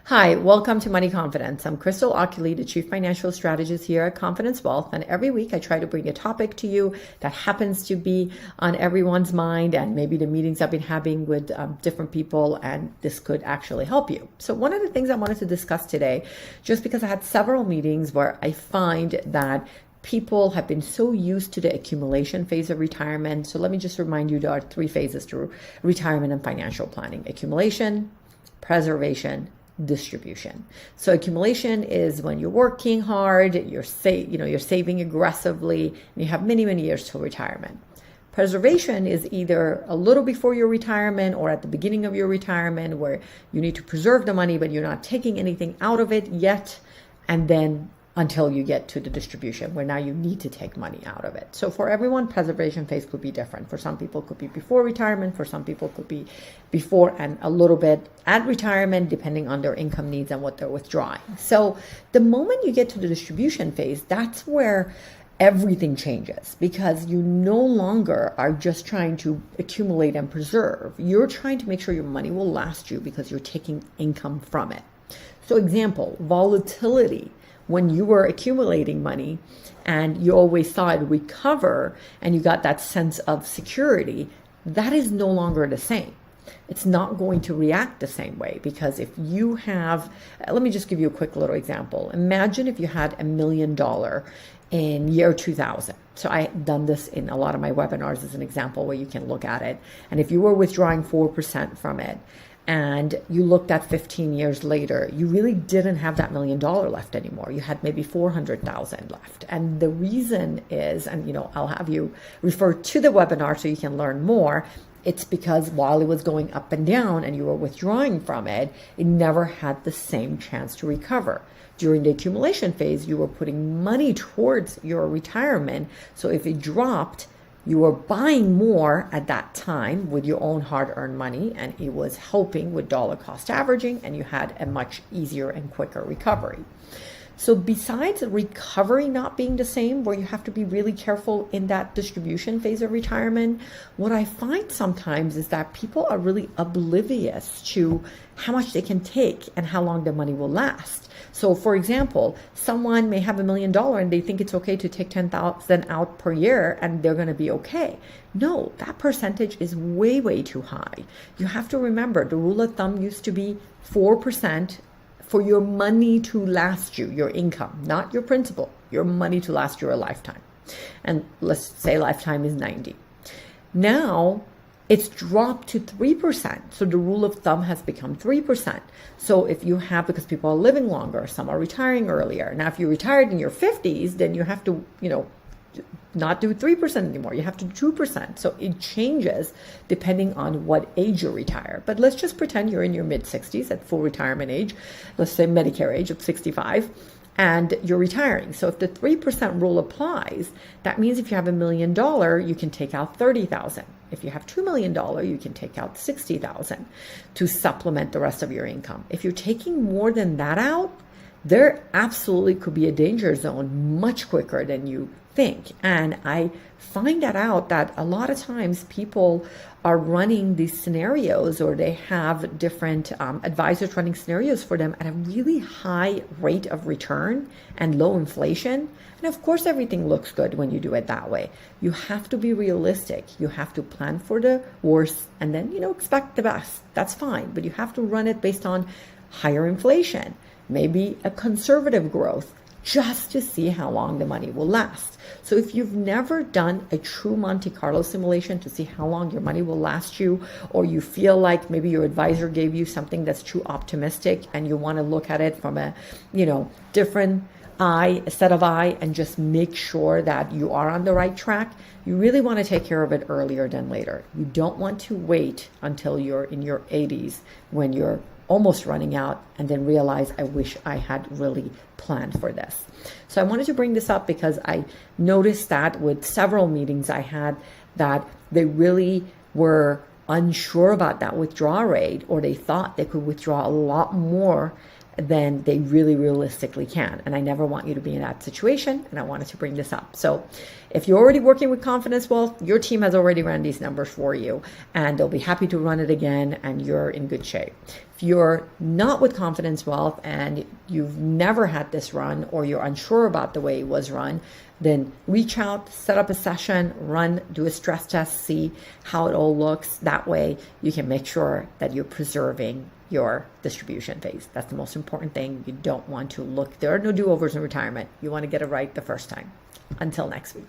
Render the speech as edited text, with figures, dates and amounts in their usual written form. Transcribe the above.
Hi, welcome to Money Confidence. I'm Crystal Ockley, the Chief Financial Strategist here at Confidence Wealth. And every week I try to bring a topic to you that happens to be on everyone's mind and maybe the meetings I've been having with different people, and this could actually help you. So one of the things I wanted to discuss today, just because I had several meetings where I find that people have been so used to the accumulation phase of retirement. So let me just remind you, there are three phases to retirement and financial planning: accumulation, preservation, distribution. So accumulation is when you're working hard, you're saving aggressively, and you have many years till retirement. Preservation is either a little before your retirement or at the beginning of your retirement, where you need to preserve the money, but you're not taking anything out of it yet, and then until you get to the distribution, where now you need to take money out of it. So for everyone, preservation phase could be different. For some people, it could be before retirement. For some people, it could be before and a little bit at retirement, depending on their income needs and what they're withdrawing. So the moment you get to the distribution phase, that's where everything changes, because you no longer are just trying to accumulate and preserve. You're trying to make sure your money will last you because you're taking income from it. So example, volatility. When you were accumulating money and you always saw it recover and you got that sense of security, that is no longer the same. It's not going to react the same way, because if you have, let me just give you a quick little example. Imagine if you had $1 million in year 2000. So I've done this in a lot of my webinars as an example where you can look at it. And if you were withdrawing 4% from it, and you looked at 15 years later, you really didn't have that $1 million left anymore. You had maybe 400,000 left. And the reason is, and I'll have you refer to the webinar so you can learn more. It's because while it was going up and down and you were withdrawing from it, it never had the same chance to recover. During the accumulation phase, you were putting money towards your retirement. So if it dropped, you were buying more at that time with your own hard-earned money, and it was helping with dollar cost averaging, and you had a much easier and quicker recovery. So besides recovery not being the same, where you have to be really careful in that distribution phase of retirement, what I find sometimes is that people are really oblivious to how much they can take and how long the money will last. So for example, someone may have $1 million and they think it's okay to take 10,000 out per year and they're going to be okay. No, that percentage is way too high. You have to remember, the rule of thumb used to be 4% for your money to last you, your income, not your principal, your money to last you a lifetime. And let's say lifetime is 90. Now it's dropped to 3%. So the rule of thumb has become 3%. So if you have, because people are living longer, some are retiring earlier. Now, if you retired in your 50s, then you have to, not do 3% anymore. You have to do 2%. So it changes depending on what age you retire. But let's just pretend you're in your mid-60s at full retirement age, let's say Medicare age of 65, and you're retiring. So if the 3% rule applies, that means if you have $1 million, you can take out 30,000. If you have $2 million, you can take out 60,000 to supplement the rest of your income. If you're taking more than that out, there absolutely could be a danger zone much quicker than you think. And I find that out that a lot of times people are running these scenarios, or they have different advisors running scenarios for them at a really high rate of return and low inflation. And of course, everything looks good when you do it that way. You have to be realistic. You have to plan for the worst and then, expect the best. That's fine. But you have to run it based on higher inflation, maybe a conservative growth, just to see how long the money will last. So if you've never done a true Monte Carlo simulation to see how long your money will last you, or you feel like maybe your advisor gave you something that's too optimistic and you want to look at it from a, different set of eye and just make sure that you are on the right track, you really want to take care of it earlier than later. You don't want to wait until you're in your 80s when you're almost running out and then realize, I wish I had really planned for this. So I wanted to bring this up because I noticed that with several meetings I had, that they really were unsure about that withdrawal rate, or they thought they could withdraw a lot more than they really realistically can. And I never want you to be in that situation, and I wanted to bring this up. So if you're already working with Confidence Wealth, your team has already run these numbers for you, and they'll be happy to run it again, and you're in good shape. If you're not with Confidence Wealth and you've never had this run, or you're unsure about the way it was run, then reach out, set up a session, do a stress test, see how it all looks. That way you can make sure that you're preserving your distribution phase. That's the most important thing. You don't want to there are no do-overs in retirement. You want to get it right the first time. Until next week.